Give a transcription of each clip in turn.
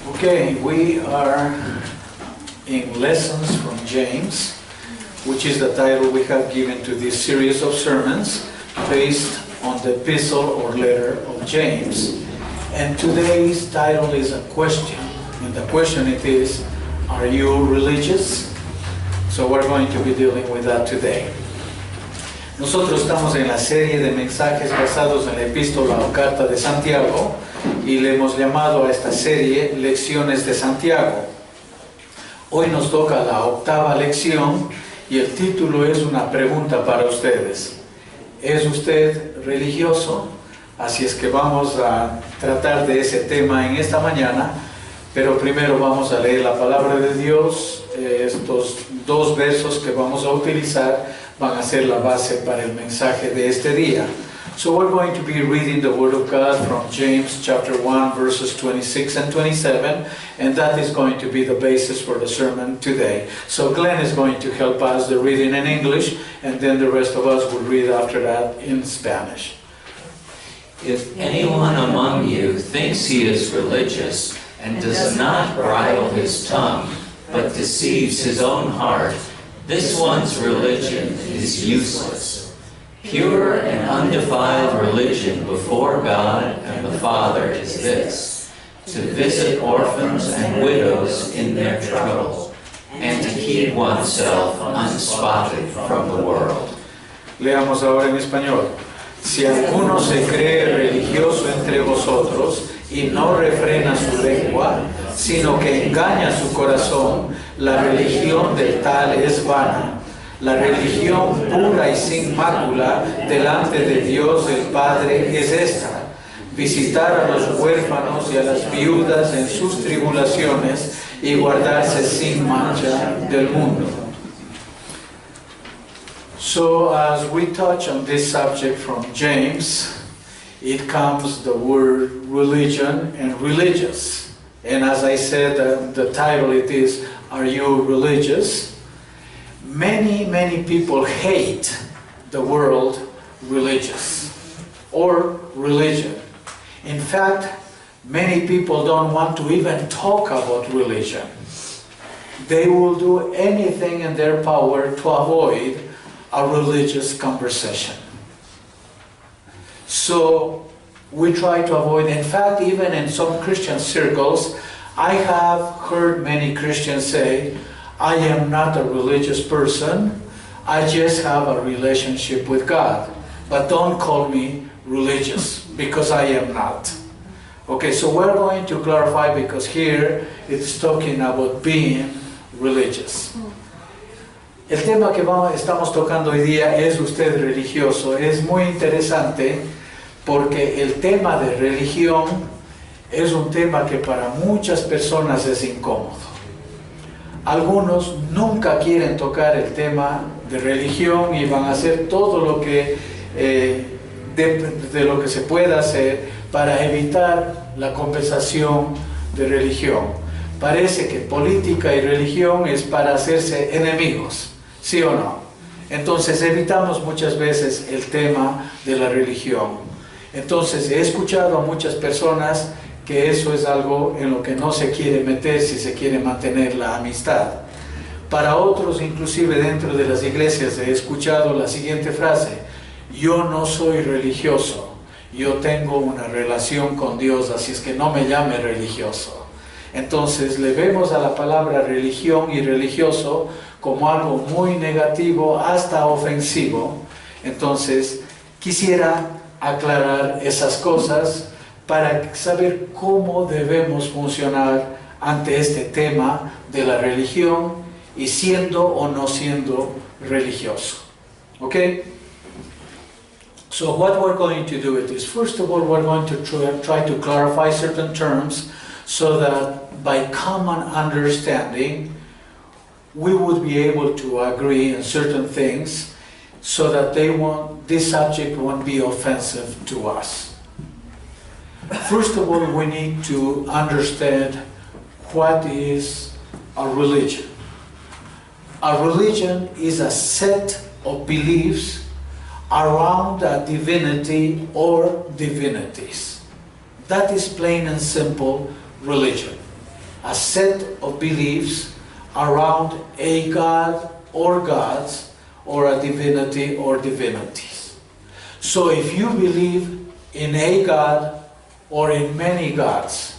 Okay, we are in Lessons from James, which is the title we have given to this series of sermons based on the epistle or letter of James. And today's title is a question, and the question it is, are you religious? So we're going to be dealing with that today. Nosotros estamos en la serie de mensajes basados en la epístola o carta de Santiago y le hemos llamado a esta serie Lecciones de Santiago. Hoy nos toca la octava lección y el título es una pregunta para ustedes. ¿Es usted religioso? Así es que vamos a tratar de ese tema en esta mañana, pero primero vamos a leer la palabra de Dios. Estos dos versos que vamos a utilizar van a ser la base para el mensaje de este día. So we're going to be reading the Word of God from James chapter 1 verses 26 and 27, and that is going to be the basis for the sermon today. So Glenn is going to help us the reading in English, and then the rest of us will read after that in Spanish. If anyone among you thinks he is religious and does not bridle his tongue, but deceives his own heart, this one's religion is useless. Pure and undefiled religion before God and the Father is this, to visit orphans and widows in their trouble, and to keep oneself unspotted from the world. Leamos ahora en español. Si alguno se cree religioso entre vosotros y no refrena su lengua, sino que engaña su corazón, la religión del tal es vana. La religión pura y sin mácula delante de Dios el Padre es esta: visitar a los huérfanos y a las viudas en sus tribulaciones y guardarse sin mancha del mundo. So as we touch on this subject from James, it comes the word religion and religious. And as I said, the title it is, Are You Religious? Many people hate the word religious or religion. In fact, many people don't want to even talk about religion. They will do anything in their power to avoid a religious conversation. So we try to avoid, in fact, even in some Christian circles, I have heard many Christians say, I am not a religious person, I just have a relationship with God. But don't call me religious, because I am not. Okay, so we're going to clarify, because here it's talking about being religious. El tema que estamos tocando hoy día es usted religioso. Es muy interesante porque el tema de religión es un tema que para muchas personas es incómodo. Algunos nunca quieren tocar el tema de religión y van a hacer todo lo que de lo que se pueda hacer para evitar la conversación de religión. Parece que política y religión es para hacerse enemigos, ¿sí o no? Entonces evitamos muchas veces el tema de la religión. Entonces he escuchado a muchas personas que eso es algo en lo que no se quiere meter si se quiere mantener la amistad. Para otros, inclusive dentro de las iglesias, he escuchado la siguiente frase: yo no soy religioso, yo tengo una relación con Dios, así es que no me llame religioso. Entonces le vemos a la palabra religión y religioso como algo muy negativo, hasta ofensivo. Entonces quisiera aclarar esas cosas para saber cómo debemos funcionar ante este tema de la religión y siendo o no siendo religioso. Okay? So what we're going to do is, first of all, we're going to try to clarify certain terms so that by common understanding we would be able to agree on certain things so that this subject won't be offensive to us. First of all, we need to understand what is a religion. A religion is a set of beliefs around a divinity or divinities. That is plain and simple religion. a set of beliefs around a God or gods, or a divinity or divinities. So if you believe in a God or in many gods,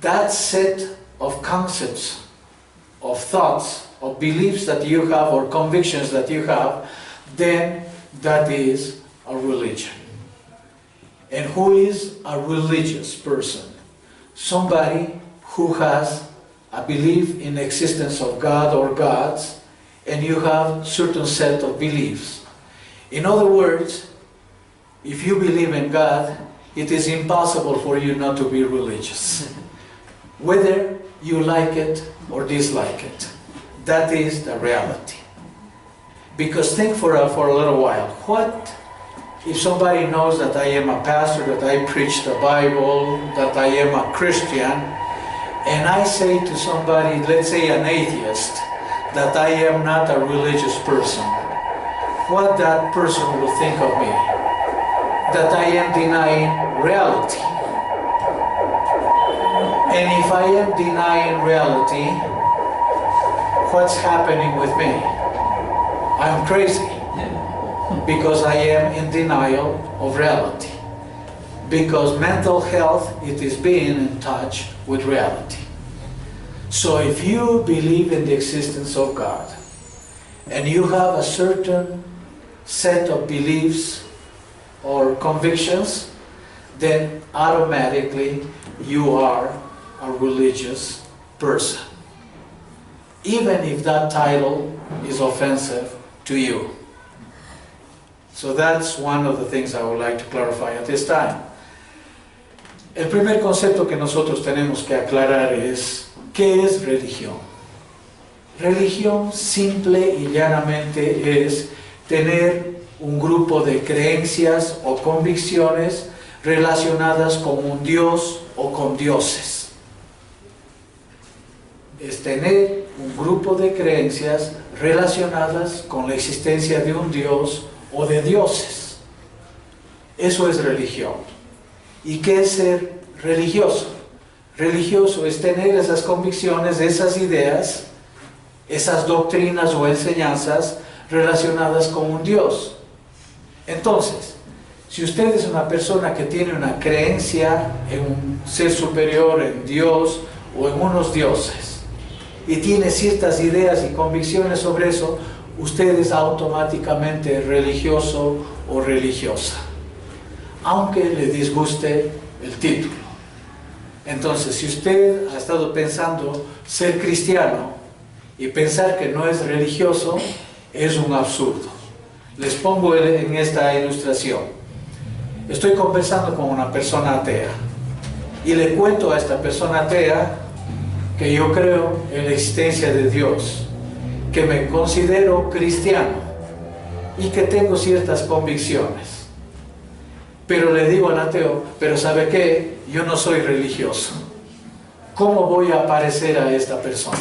that set of concepts, of thoughts, of beliefs that you have or convictions that you have, then that is a religion. And who is a religious person? Somebody who has a belief in the existence of God or gods, and you have certain set of beliefs. In other words, if you believe in God, it is impossible for you not to be religious. Whether you like it or dislike it. That is the reality. Because think for a little while, what if somebody knows that I am a pastor, that I preach the Bible, that I am a Christian, and I say to somebody, let's say an atheist, that I am not a religious person, what that person will think of me? That I am denying reality. And if I am denying reality, what's happening with me? I'm crazy. Because I am in denial of reality. Because mental health, it is being in touch with reality. So if you believe in the existence of God, and you have a certain set of beliefs or convictions, then automatically you are a religious person. Even if that title is offensive to you. So that's one of the things I would like to clarify at this time. El primer concepto que nosotros tenemos que aclarar es, ¿qué es religión? Religión simple y llanamente es tener un grupo de creencias o convicciones relacionadas con un Dios o con dioses. Es tener un grupo de creencias relacionadas con la existencia de un Dios o de dioses. Eso es religión. ¿Y qué es ser religioso? Religioso es tener esas convicciones, esas ideas, esas doctrinas o enseñanzas relacionadas con un Dios. Entonces, si usted es una persona que tiene una creencia en un ser superior, en Dios o en unos dioses, y tiene ciertas ideas y convicciones sobre eso, usted es automáticamente religioso o religiosa, aunque le disguste el título. Entonces, si usted ha estado pensando ser cristiano y pensar que no es religioso, es un absurdo. Les pongo en esta ilustración. Estoy conversando con una persona atea y le cuento a esta persona atea que yo creo en la existencia de Dios, que me considero cristiano y que tengo ciertas convicciones. Pero le digo al ateo, pero ¿sabe qué? Yo no soy religioso. ¿Cómo voy a parecer a esta persona?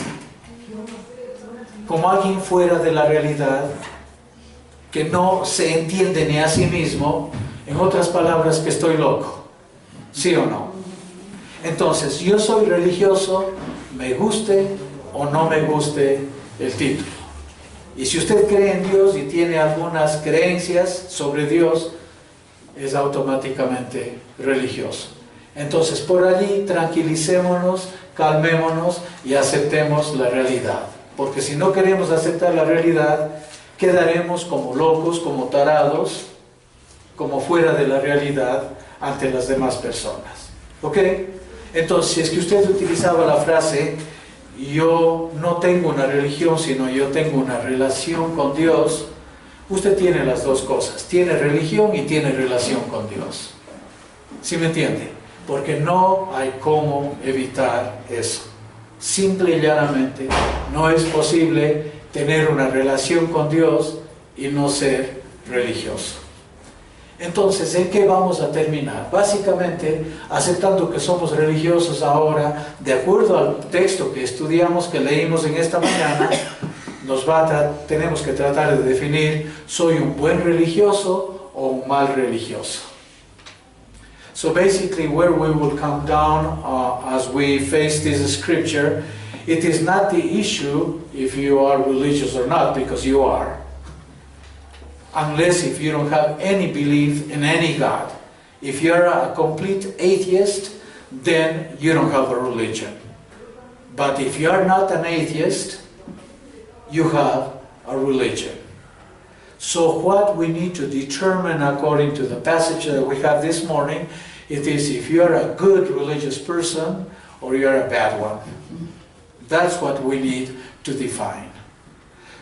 Como alguien fuera de la realidad, que no se entiende ni a sí mismo, en otras palabras, que estoy loco. ¿Sí o no? Entonces, yo soy religioso, me guste o no me guste el título. Y si usted cree en Dios y tiene algunas creencias sobre Dios, es automáticamente religioso. Entonces, por allí tranquilicémonos, calmémonos y aceptemos la realidad. Porque si no queremos aceptar la realidad, quedaremos como locos, como tarados, como fuera de la realidad ante las demás personas. ¿Ok? Entonces, si es que usted utilizaba la frase, yo no tengo una religión, sino yo tengo una relación con Dios, usted tiene las dos cosas. Tiene religión y tiene relación con Dios. ¿Sí me entiende? Porque no hay cómo evitar eso. Simple y llanamente, no es posible tener una relación con Dios y no ser religioso. Entonces, ¿en qué vamos a terminar? Básicamente, aceptando que somos religiosos ahora, de acuerdo al texto que estudiamos, que leímos en esta mañana, tenemos que tratar de definir, ¿soy un buen religioso o un mal religioso? So basically where we will come down as we face this scripture, it is not the issue if you are religious or not, because you are. Unless if you don't have any belief in any God. If you're a complete atheist, then you don't have a religion. But if you are not an atheist, you have a religion. So what we need to determine according to the passage that we have this morning, it is if you are a good religious person or you are a bad one. That's what we need to define.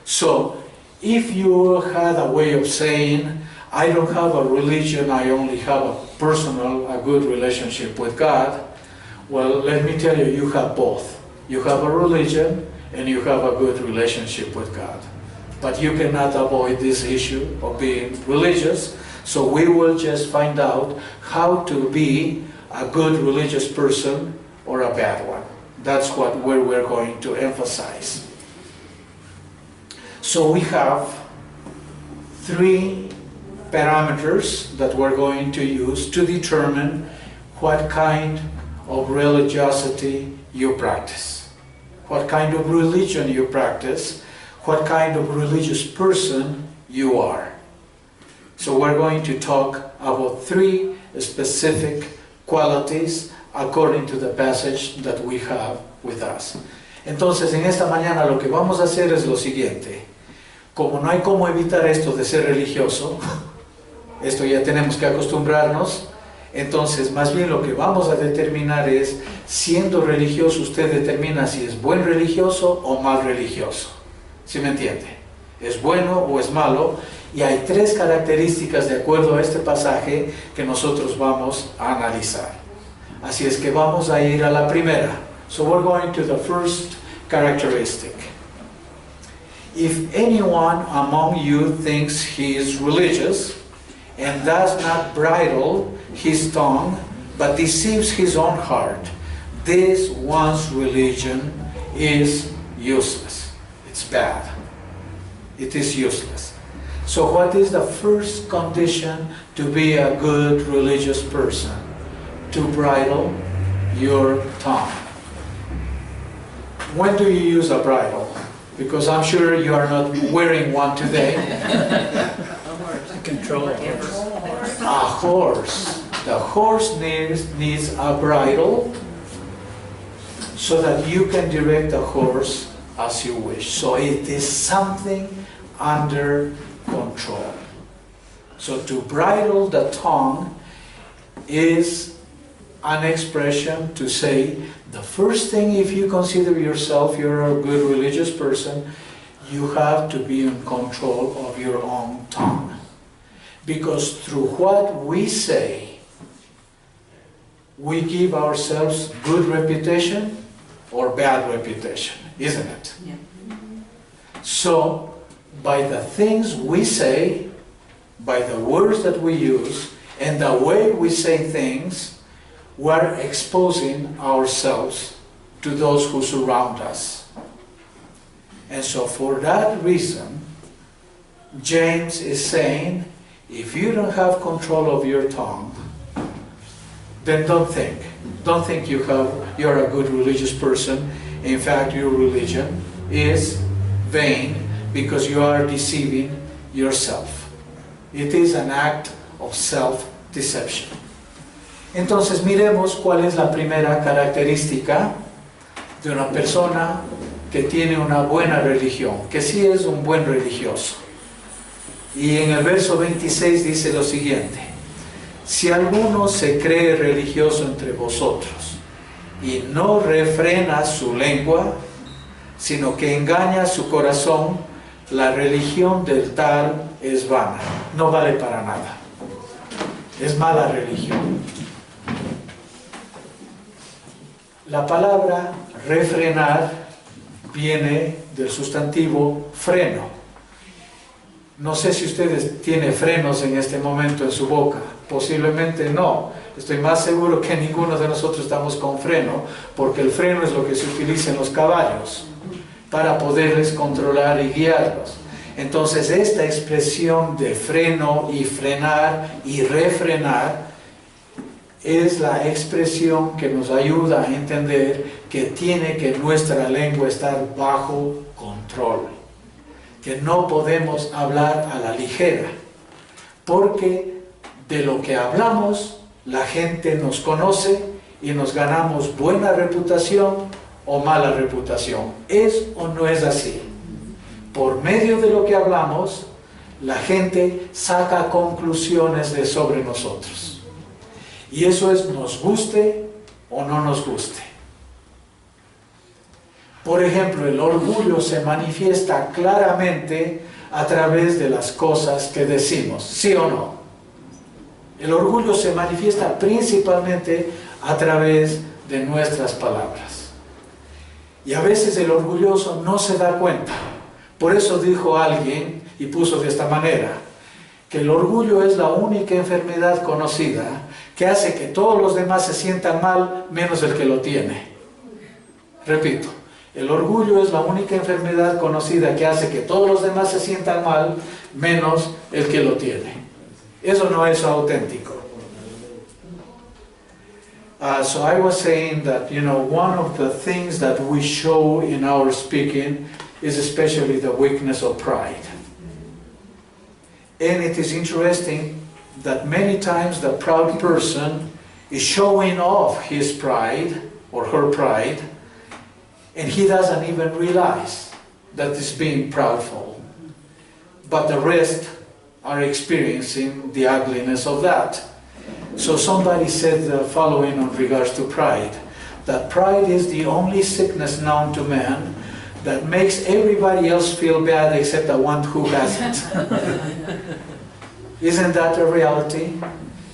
So if you had a way of saying, I don't have a religion, I only have a good relationship with God, well, let me tell you, you have both. You have a religion and you have a good relationship with God. But you cannot avoid this issue of being religious, so we will just find out how to be a good religious person or a bad one. That's where we're going to emphasize. So we have 3 parameters that we're going to use to determine what kind of religiosity you practice, what kind of religion you practice, what kind of religious person you are. So we're going to talk about 3 specific qualities according to the passage that we have with us. Entonces, en esta mañana lo que vamos a hacer es lo siguiente. Como no hay cómo evitar esto de ser religioso, esto ya tenemos que acostumbrarnos, entonces más bien lo que vamos a determinar es, siendo religioso, usted determina si es buen religioso o mal religioso. ¿Sí me entiende? ¿Es bueno o es malo? Y hay 3 características de acuerdo a este pasaje que nosotros vamos a analizar. Así es que vamos a ir a la primera. So we're going to the first characteristic. If anyone among you thinks he is religious and does not bridle his tongue, but deceives his own heart, this one's religion is useless. It's bad. It is useless. So what is the first condition to be a good religious person? To bridle your tongue. When do you use a bridle? Because I'm sure you are not wearing one today. Control a horse. A horse. The horse needs a bridle so that you can direct the horse as you wish. So it is something under control. So to bridle the tongue is an expression to say, the first thing, if you consider yourself you're a good religious person, you have to be in control of your own tongue. Because through what we say, we give ourselves good reputation or bad reputation, isn't it? Yeah. So, by the things we say, by the words that we use, and the way we say things, we're exposing ourselves to those who surround us. And so for that reason, James is saying, if you don't have control of your tongue, then don't think. Don't think you're a good religious person. In fact, your religion is vain because you are deceiving yourself. It is an act of self-deception. Entonces miremos cuál es la primera característica de una persona que tiene una buena religión, que sí es un buen religioso. Y en el verso 26 dice lo siguiente: si alguno se cree religioso entre vosotros y no refrena su lengua, sino que engaña su corazón, la religión del tal es vana, no vale para nada. Es mala religión. La palabra refrenar viene del sustantivo freno. No sé si ustedes tienen frenos en este momento en su boca. Posiblemente no. Estoy más seguro que ninguno de nosotros estamos con freno, porque el freno es lo que se utiliza en los caballos para poderles controlar y guiarlos. Entonces esta expresión de freno y frenar y refrenar es la expresión que nos ayuda a entender que tiene que nuestra lengua estar bajo control, que no podemos hablar a la ligera, porque de lo que hablamos la gente nos conoce y nos ganamos buena reputación o mala reputación. ¿Es o no es así? Por medio de lo que hablamos, la gente saca conclusiones sobre nosotros. Y eso es, nos guste o no nos guste. Por ejemplo, el orgullo se manifiesta claramente a través de las cosas que decimos, ¿sí o no? El orgullo se manifiesta principalmente a través de nuestras palabras. Y a veces el orgulloso no se da cuenta. Por eso dijo alguien, y puso de esta manera, que el orgullo es la única enfermedad conocida que hace que todos los demás se sientan mal, menos el que lo tiene. Repito, el orgullo es la única enfermedad conocida que hace que todos los demás se sientan mal, menos el que lo tiene. Eso no es auténtico. So I was saying that, one of the things that we show in our speaking is especially the weakness of pride. And it is interesting that many times the proud person is showing off his pride or her pride, and he doesn't even realize that he's being proudful. But the rest are experiencing the ugliness of that. So somebody said the following in regards to pride, that pride is the only sickness known to man that makes everybody else feel bad except the one who hasn't. Isn't that a reality?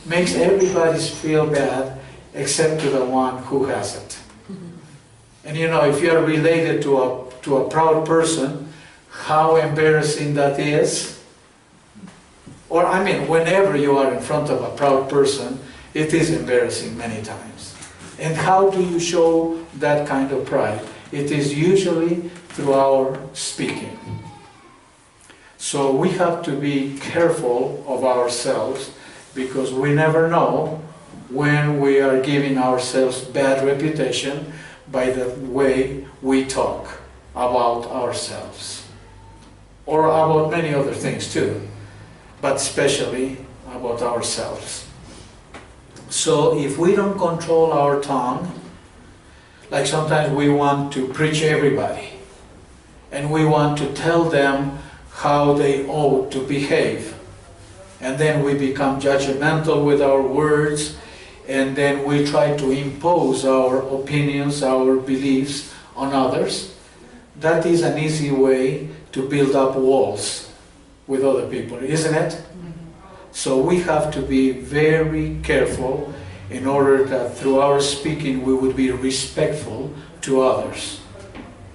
Makes everybody feel bad except to the one who hasn't. And if you are related to a proud person, how embarrassing that is. Or whenever you are in front of a proud person, it is embarrassing many times. And how do you show that kind of pride? It is usually through our speaking. So we have to be careful of ourselves, because we never know when we are giving ourselves bad reputation by the way we talk about ourselves. Or about many other things too, but especially about ourselves. So if we don't control our tongue, like sometimes we want to preach everybody, and we want to tell them how they ought to behave. And then we become judgmental with our words, and then we try to impose our opinions, our beliefs on others. That is an easy way to build up walls with other people, isn't it? So we have to be very careful in order that through our speaking we would be respectful to others,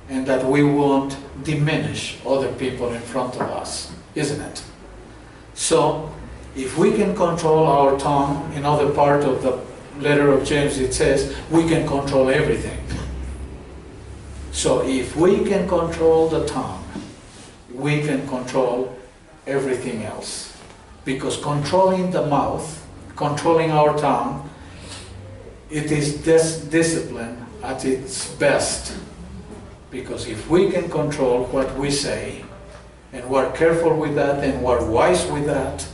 and that we won't diminish other people in front of us, isn't it? So, if we can control our tongue, in other part of the letter of James it says, we can control everything. So if we can control the tongue, we can control everything else. Because controlling the mouth, controlling our tongue, it is discipline at its best. Because if we can control what we say, and we're careful with that, and we're wise with that,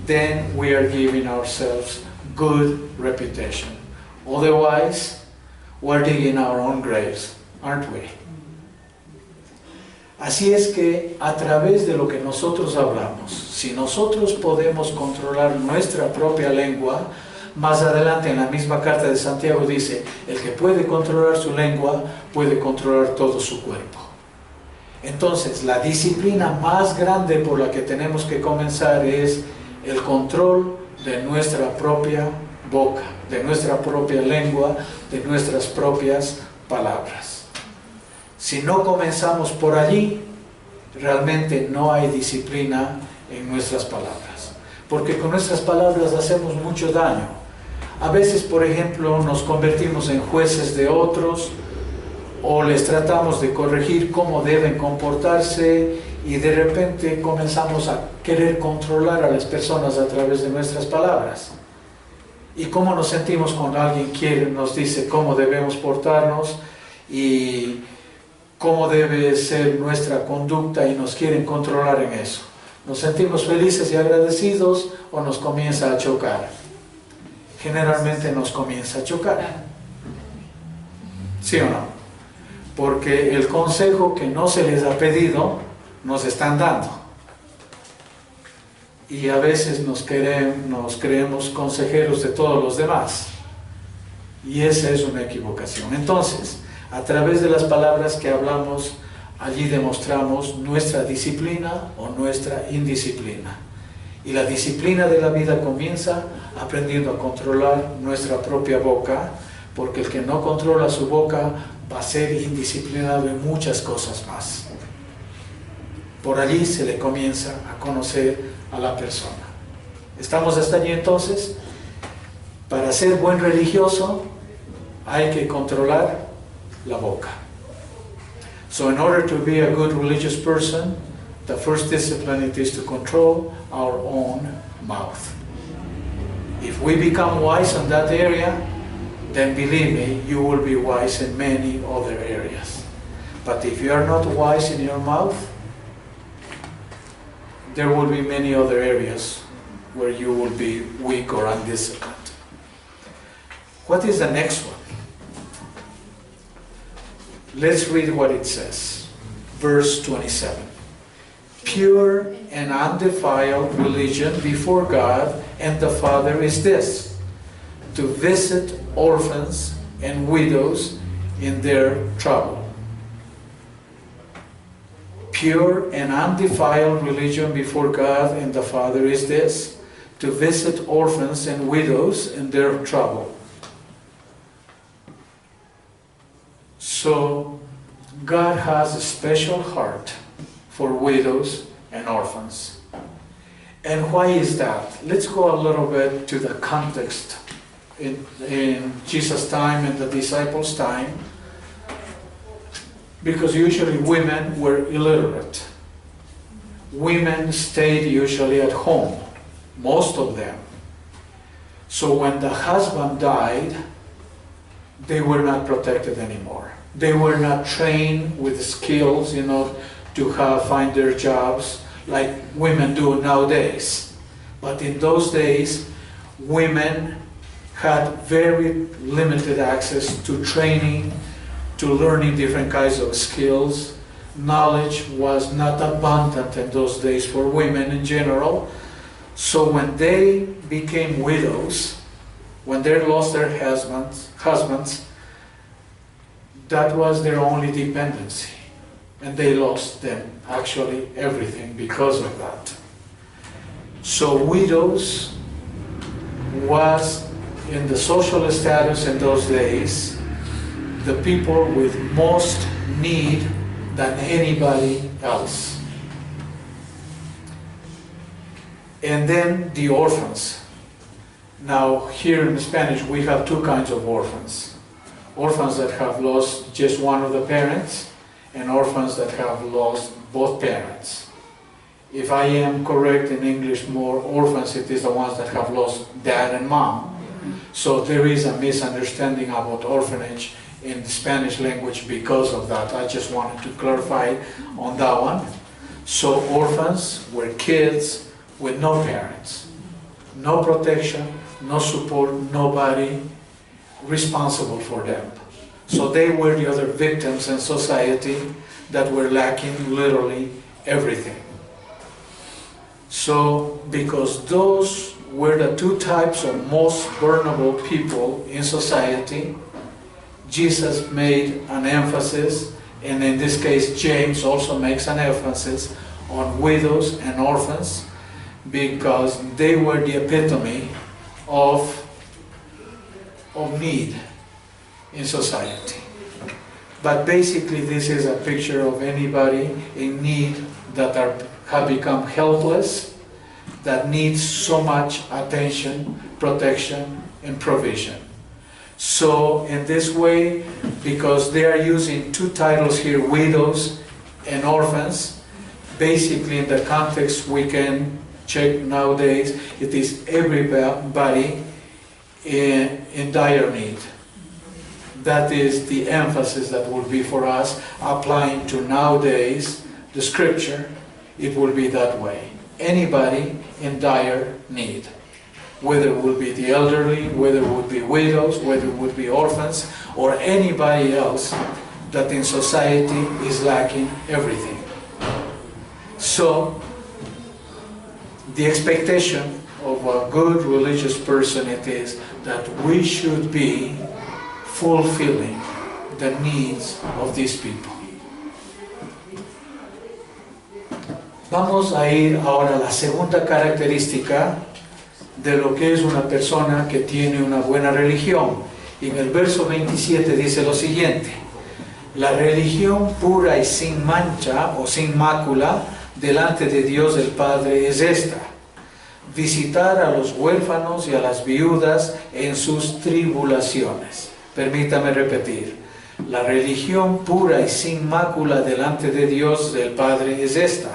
then we are giving ourselves good reputation. Otherwise, we're digging our own graves, aren't we? Así es que a través de lo que nosotros hablamos, si nosotros podemos controlar nuestra propia lengua, más adelante en la misma carta de Santiago dice, el que puede controlar su lengua, puede controlar todo su cuerpo. Entonces, la disciplina más grande por la que tenemos que comenzar es el control de nuestra propia boca, de nuestra propia lengua, de nuestras propias palabras. Si no comenzamos por allí, realmente no hay disciplina en nuestras palabras. Porque con nuestras palabras hacemos mucho daño. A veces, por ejemplo, nos convertimos en jueces de otros, o les tratamos de corregir cómo deben comportarse, y de repente comenzamos a querer controlar a las personas a través de nuestras palabras. y cómo nos sentimos cuando alguien nos dice cómo debemos portarnos y cómo debe ser nuestra conducta y nos quieren controlar en eso. ¿Nos sentimos felices y agradecidos o nos comienza a chocar? Generalmente nos comienza a chocar. ¿Sí o no? Porque el consejo que no se les ha pedido, nos están dando. Y a veces nos creemos consejeros de todos los demás. Y esa es una equivocación. Entonces, a través de las palabras que hablamos, allí demostramos nuestra disciplina o nuestra indisciplina. Y la disciplina de la vida comienza aprendiendo a controlar nuestra propia boca, porque el que no controla su boca va a ser indisciplinado en muchas cosas más. Por allí se le comienza a conocer a la persona. ¿Estamos hasta allí entonces? Para ser buen religioso hay que controlar la boca. So in order to be a good religious person, the first discipline it is to control our own mouth. If we become wise in that area, then believe me, you will be wise in many other areas. But if you are not wise in your mouth, there will be many other areas where you will be weak or undisciplined. What is the next one? Let's read what it says. Verse 27. Pure and undefiled religion before God and the Father is this, to visit orphans and widows in their trouble. Pure and undefiled religion before God and the Father is this, to visit orphans and widows in their trouble. So, God has a special heart for widows and orphans. And why is that? Let's go a little bit to the context in Jesus' time and the disciples' time. Because usually women were illiterate. Women stayed usually at home, most of them. So when the husband died, they were not protected anymore. They were not trained with skills, to find their jobs like women do nowadays. But in those days, women had very limited access to training, to learning different kinds of skills. Knowledge was not abundant in those days for women in general. So when they became widows, when they lost their husbands, that was their only dependency. And they lost them, actually, everything because of that. So widows was, in the social status in those days, the people with most need than anybody else. And then the orphans. Now, here in Spanish, we have two kinds of orphans. Orphans that have lost just one of the parents, and orphans that have lost both parents. If I am correct in English, more orphans, it is the ones that have lost dad and mom. So there is a misunderstanding about orphanage in the Spanish language because of that. I just wanted to clarify on that one. So orphans were kids with no parents, no protection, no support, nobody responsible for them. So they were the other victims in society that were lacking literally everything. So because those were the two types of most vulnerable people in society, Jesus made an emphasis, and in this case James also makes an emphasis on widows and orphans, because they were the epitome of need in society. But basically this is a picture of anybody in need that have become helpless, that needs so much attention, protection, and provision. So in this way, because they are using two titles here, widows and orphans, basically in the context we can check nowadays, it is everybody in dire need. That is the emphasis that will be for us applying to nowadays the scripture. It will be that way. Anybody in dire need, whether it would be the elderly, whether it would be widows, whether it would be orphans, or anybody else that in society is lacking everything. So the expectation of a good religious person it is that we should be fulfilling the needs of these people. Vamos a ir ahora a la segunda característica de lo que es una persona que tiene una buena religión. Y en el verso 27 dice lo siguiente: la religión pura y sin mancha o sin mácula delante de Dios el Padre es esta: visitar a los huérfanos y a las viudas en sus tribulaciones. Permítame repetir: la religión pura y sin mácula delante de Dios el Padre es esta: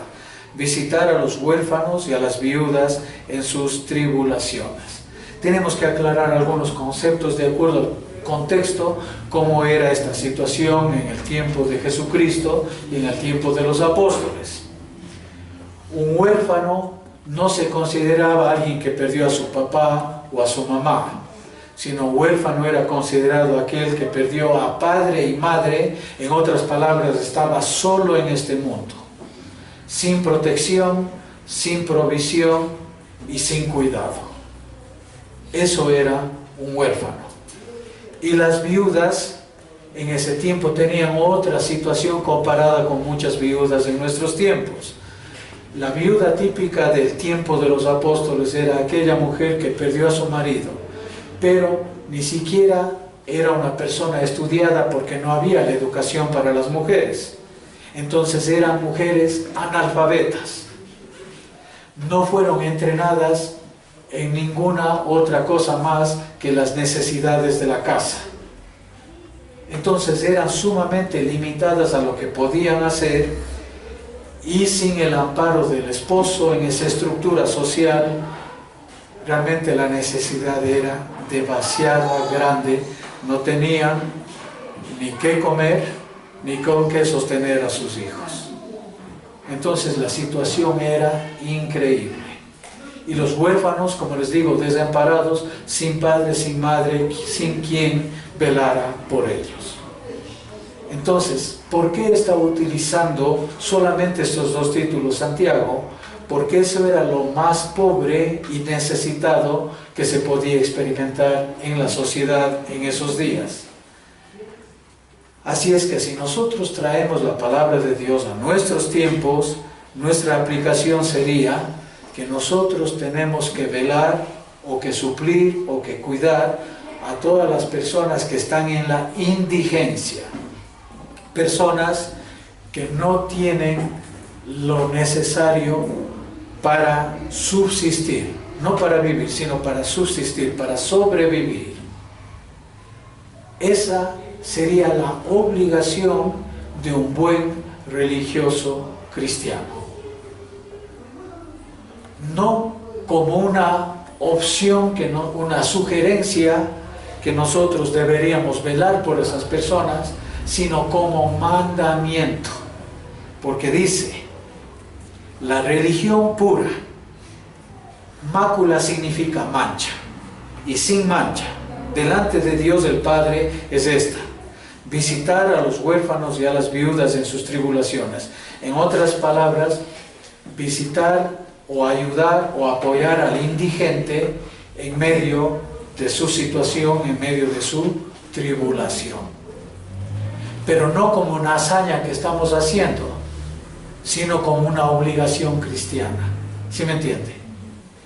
visitar a los huérfanos y a las viudas en sus tribulaciones. Tenemos que aclarar algunos conceptos de acuerdo al contexto, cómo era esta situación en el tiempo de Jesucristo y en el tiempo de los apóstoles. Un huérfano no se consideraba alguien que perdió a su papá o a su mamá, sino huérfano era considerado aquel que perdió a padre y madre. En otras palabras, estaba solo en este mundo, sin protección, sin provisión y sin cuidado. Eso era un huérfano. Y las viudas en ese tiempo tenían otra situación comparada con muchas viudas en nuestros tiempos. La viuda típica del tiempo de los apóstoles era aquella mujer que perdió a su marido, pero ni siquiera era una persona estudiada porque no había la educación para las mujeres. Entonces eran mujeres analfabetas. No fueron entrenadas en ninguna otra cosa más que las necesidades de la casa. Entonces eran sumamente limitadas a lo que podían hacer, y sin el amparo del esposo en esa estructura social, realmente la necesidad era demasiado grande. No tenían ni qué comer, ni con qué sostener a sus hijos. Entonces la situación era increíble. Y los huérfanos, como les digo, desamparados, sin padre, sin madre, sin quien velara por ellos. Entonces, ¿por qué está utilizando solamente estos dos títulos Santiago? Porque eso era lo más pobre y necesitado que se podía experimentar en la sociedad en esos días. Así es que si nosotros traemos la palabra de Dios a nuestros tiempos, nuestra aplicación sería que nosotros tenemos que velar o que suplir o que cuidar a todas las personas que están en la indigencia. Personas que no tienen lo necesario para subsistir, no para vivir, sino para subsistir, para sobrevivir. Esa sería la obligación de un buen religioso cristiano. No como una opción, una sugerencia que nosotros deberíamos velar por esas personas, sino como mandamiento. Porque dice, la religión pura, mácula significa mancha, y sin mancha, delante de Dios el Padre es esta: visitar a los huérfanos y a las viudas en sus tribulaciones. En otras palabras, visitar o ayudar o apoyar al indigente en medio de su situación, en medio de su tribulación. Pero no como una hazaña que estamos haciendo, sino como una obligación cristiana. ¿Sí me entiende?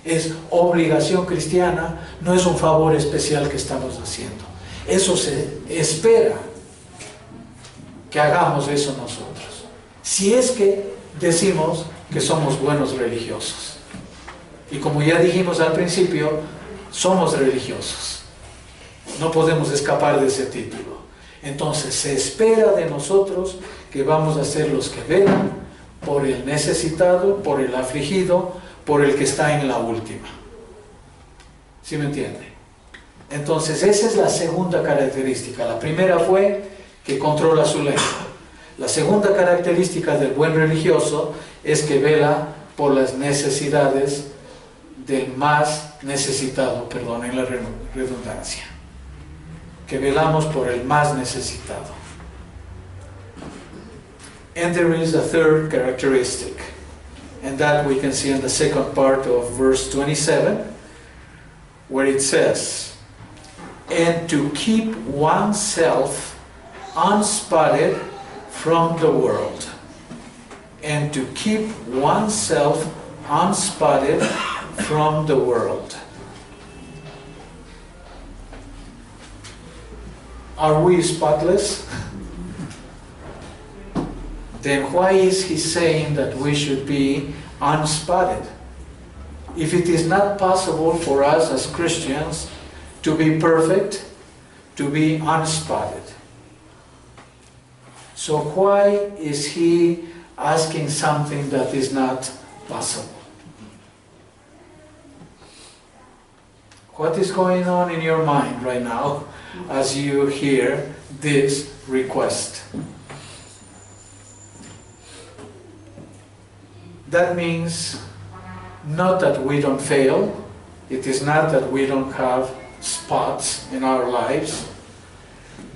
Es obligación cristiana, no es un favor especial que estamos haciendo. Eso se espera que hagamos eso nosotros, si es que decimos que somos buenos religiosos. Y como ya dijimos al principio, somos religiosos. No podemos escapar de ese título. Entonces se espera de nosotros que vamos a ser los que velan por el necesitado, por el afligido, por el que está en la última. ¿Sí me entiende? Entonces, esa es la segunda característica. La primera fue que controla su lengua. La segunda característica del buen religioso es que vela por las necesidades del más necesitado, perdonen la redundancia. Que velamos por el más necesitado. And there is a third characteristic, and that we can see in the second part of verse 27, where it says, and to keep oneself unspotted from the world. And to keep oneself unspotted from the world. Are we spotless? Then why is he saying that we should be unspotted? If it is not possible for us as Christians to be perfect, to be unspotted. So why is he asking something that is not possible? What is going on in your mind right now as you hear this request? That means not that we don't fail. It is not that we don't have spots in our lives,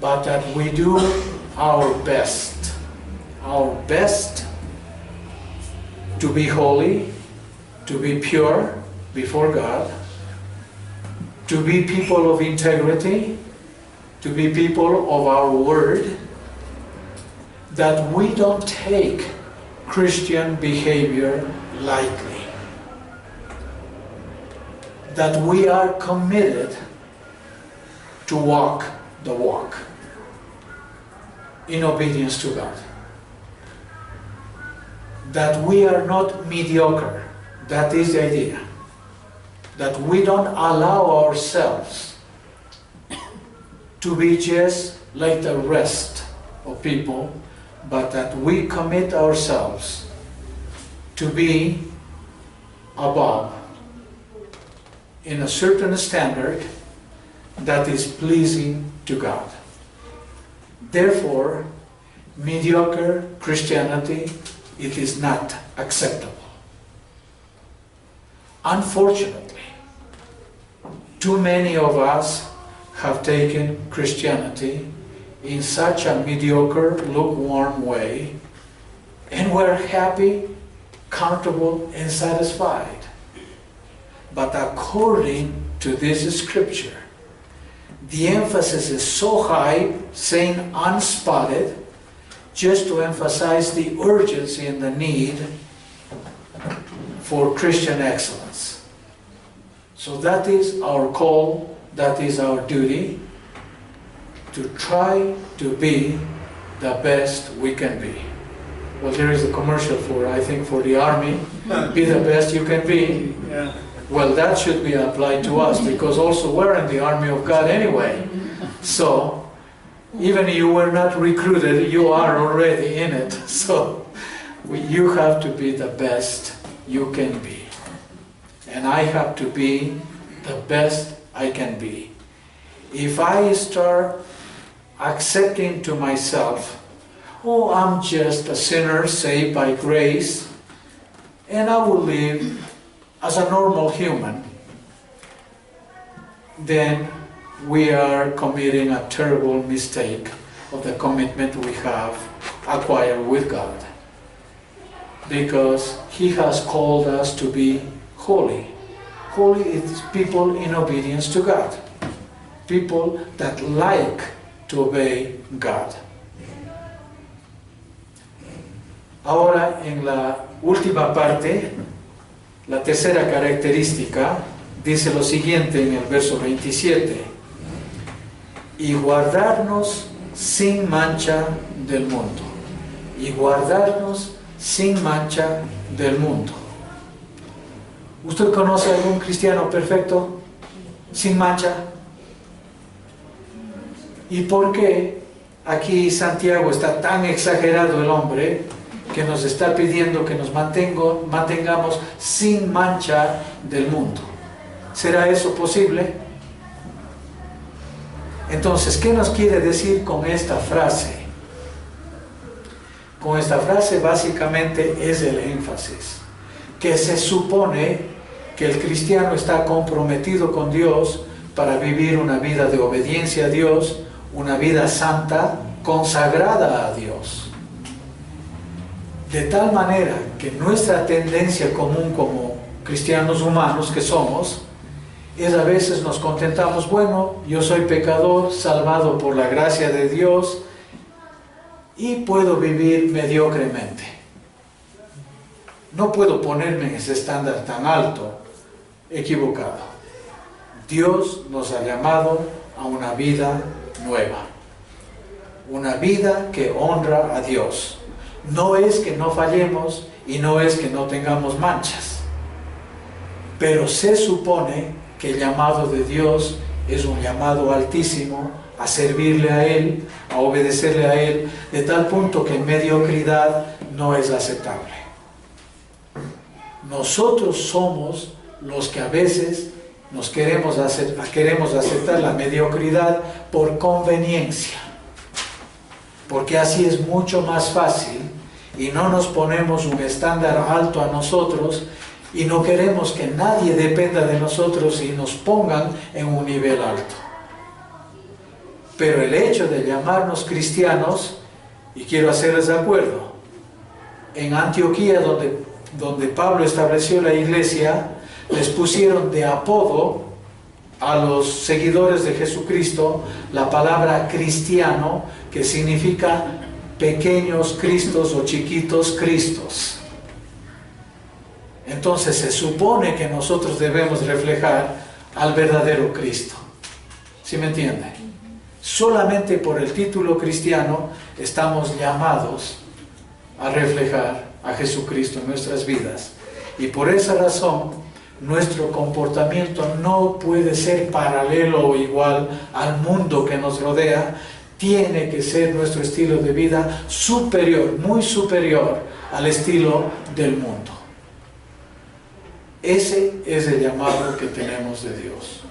but that we do our best to be holy, to be pure before God, to be people of integrity, to be people of our word, that we don't take Christian behavior lightly, that we are committed to walk the walk in obedience to God, that we are not mediocre. That is the idea, that we don't allow ourselves to be just like the rest of people, but that we commit ourselves to be above in a certain standard that is pleasing to God. Therefore, mediocre Christianity, it is not acceptable. Unfortunately, too many of us have taken Christianity in such a mediocre, lukewarm way, and we're happy, comfortable, and satisfied. But according to this scripture, the emphasis is so high, saying unspotted, just to emphasize the urgency and the need for Christian excellence. So that is our call, that is our duty, to try to be the best we can be. Well, there is a commercial for, I think, for the army, be the best you can be. Yeah. Well, that should be applied to us, because also we're in the army of God anyway. So, even if you were not recruited, you are already in it. So, you have to be the best you can be. And I have to be the best I can be. If I start accepting to myself, oh, I'm just a sinner saved by grace, and I will live as a normal human, then we are committing a terrible mistake of the commitment we have acquired with God. Because He has called us to be holy. Holy is people in obedience to God. People that like to obey God. Ahora, en la última parte, la tercera característica dice lo siguiente en el verso 27. Y guardarnos sin mancha del mundo. Y guardarnos sin mancha del mundo. ¿Usted conoce algún cristiano perfecto? Sin mancha. ¿Y por qué aquí Santiago está tan exagerado el hombre que nos está pidiendo que nos mantengamos sin mancha del mundo? ¿Será eso posible? Entonces, ¿qué nos quiere decir con esta frase? Con esta frase básicamente es el énfasis, que se supone que el cristiano está comprometido con Dios para vivir una vida de obediencia a Dios, una vida santa, consagrada a Dios. De tal manera que nuestra tendencia común como cristianos humanos que somos, es a veces nos contentamos, bueno, yo soy pecador, salvado por la gracia de Dios, y puedo vivir mediocremente. No puedo ponerme en ese estándar tan alto, equivocado. Dios nos ha llamado a una vida nueva, una vida que honra a Dios. No es que no fallemos y no es que no tengamos manchas, pero se supone que el llamado de Dios es un llamado altísimo a servirle a Él, a obedecerle a Él, de tal punto que mediocridad no es aceptable. Nosotros somos los que a veces nos queremos aceptar la mediocridad por conveniencia, porque así es mucho más fácil y no nos ponemos un estándar alto a nosotros y no queremos que nadie dependa de nosotros y nos pongan en un nivel alto. Pero el hecho de llamarnos cristianos, y quiero hacerles de acuerdo, en Antioquía, donde Pablo estableció la iglesia, les pusieron de apodo a los seguidores de Jesucristo la palabra cristiano, que significa pequeños cristos o chiquitos cristos. Entonces se supone que nosotros debemos reflejar al verdadero Cristo. ¿Sí me entiende? Solamente por el título cristiano estamos llamados a reflejar a Jesucristo en nuestras vidas. Y por esa razón, nuestro comportamiento no puede ser paralelo o igual al mundo que nos rodea. Tiene que ser nuestro estilo de vida superior, muy superior al estilo del mundo. Ese es el llamado que tenemos de Dios.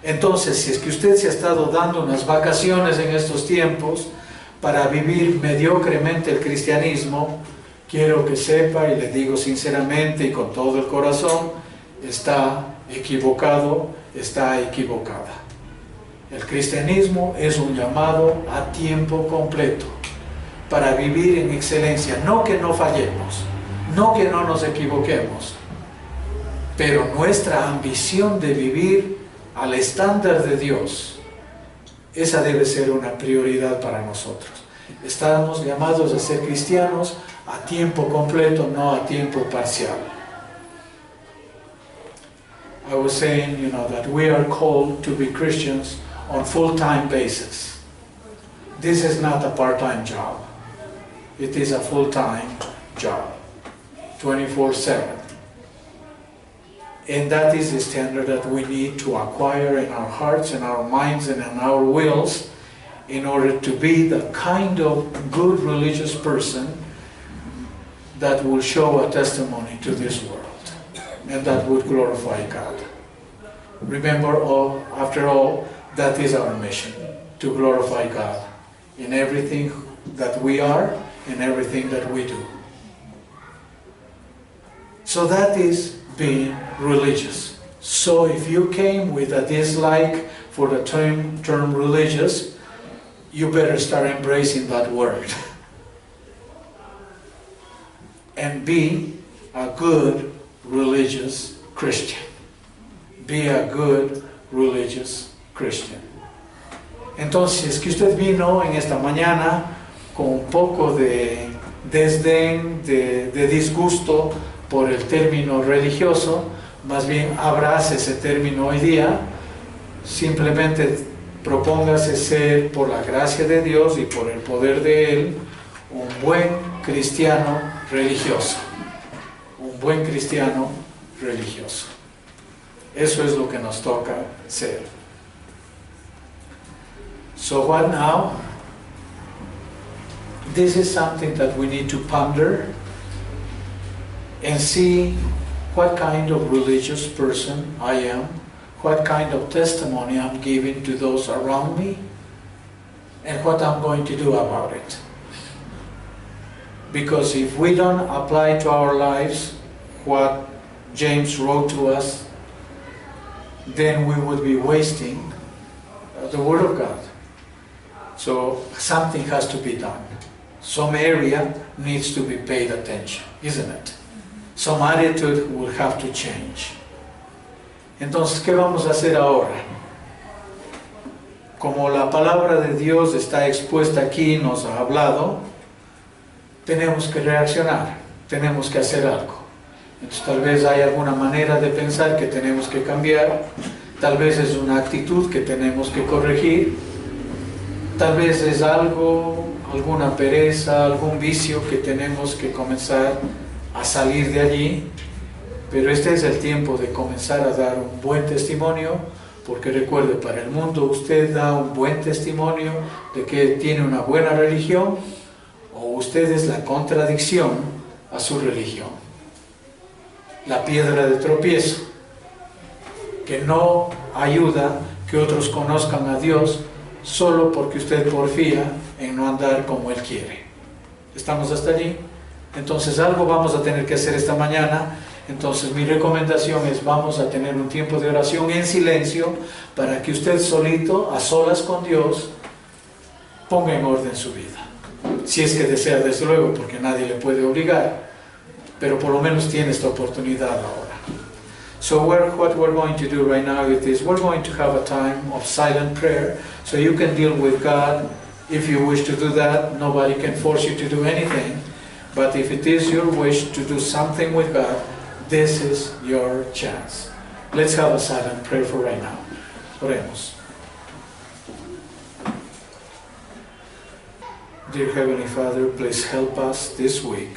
Entonces, si es que usted se ha estado dando unas vacaciones en estos tiempos para vivir mediocremente el cristianismo, quiero que sepa, y le digo sinceramente y con todo el corazón, está equivocado, está equivocada. El cristianismo es un llamado a tiempo completo para vivir en excelencia, no que no fallemos, no que no nos equivoquemos, pero nuestra ambición de vivir al estándar de Dios, esa debe ser una prioridad para nosotros. Estamos llamados a ser cristianos a tiempo completo, no a tiempo parcial. I was saying, that we are called to be Christians on full-time basis. This is not a part-time job. It is a full-time job, 24/7. And that is the standard that we need to acquire in our hearts, in our minds, and in our wills in order to be the kind of good religious person that will show a testimony to this world and that would glorify God. Remember, after all, that is our mission, to glorify God in everything that we are and everything that we do. So that is being religious. So if you came with a dislike for the term religious, you better start embracing that word and be a good religious Christian. Be a good religious Christian. Entonces, que usted vino en esta mañana con un poco de desdén, de disgusto por el término religioso, más bien abrace ese término hoy día, simplemente propóngase ser, por la gracia de Dios y por el poder de Él, un buen cristiano religioso. Un buen cristiano religioso. Eso es lo que nos toca ser. So what now? This is something that we need to ponder and see what kind of religious person I am, what kind of testimony I'm giving to those around me and what I'm going to do about it. Because if we don't apply to our lives what James wrote to us, then we would be wasting the Word of God. So something has to be done. Some area needs to be paid attention, isn't it? Some attitude will have to change. Entonces, ¿qué vamos a hacer ahora? Como la palabra de Dios está expuesta aquí, nos ha hablado, tenemos que reaccionar, tenemos que hacer algo. Entonces, tal vez hay alguna manera de pensar que tenemos que cambiar, tal vez es una actitud que tenemos que corregir, tal vez es algo, alguna pereza, algún vicio que tenemos que comenzar a salir de allí, pero este es el tiempo de comenzar a dar un buen testimonio, porque recuerde, para el mundo usted da un buen testimonio de que tiene una buena religión, o usted es la contradicción a su religión, la piedra de tropiezo, que no ayuda que otros conozcan a Dios solo porque usted porfía en no andar como Él quiere. ¿Estamos hasta allí? Entonces algo vamos a tener que hacer esta mañana. Entonces mi recomendación es, vamos a tener un tiempo de oración en silencio para que usted solito, a solas con Dios, ponga en orden su vida. Si es que desea, desde luego, porque nadie le puede obligar, pero por lo menos tiene esta oportunidad ahora. So what we're going to do right now is we're going to have a time of silent prayer, so you can deal with God if you wish to do that. Nobody can force you to do anything, but if it is your wish to do something with God, this is your chance. Let's have a silent prayer for right now. Oremos. Dear Heavenly Father, please help us this week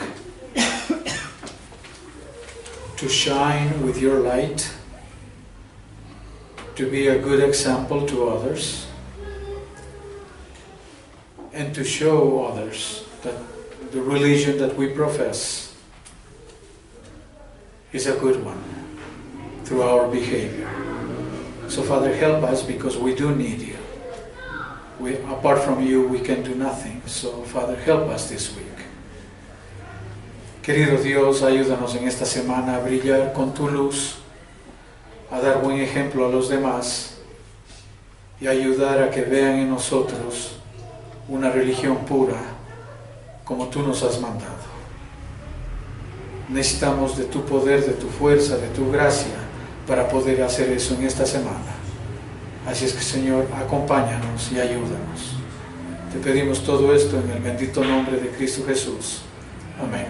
to shine with your light, to be a good example to others, and to show others that the religion that we profess is a good one through our behavior. So Father, help us, because we do need you. Apart from you, we can do nothing. So Father, help us this week. Querido Dios, ayúdanos en esta semana a brillar con tu luz, a dar buen ejemplo a los demás y ayudar a que vean en nosotros una religión pura como tú nos has mandado. Necesitamos de tu poder, de tu fuerza, de tu gracia para poder hacer eso en esta semana. Así es que, Señor, acompáñanos y ayúdanos. Te pedimos todo esto en el bendito nombre de Cristo Jesús. Amén.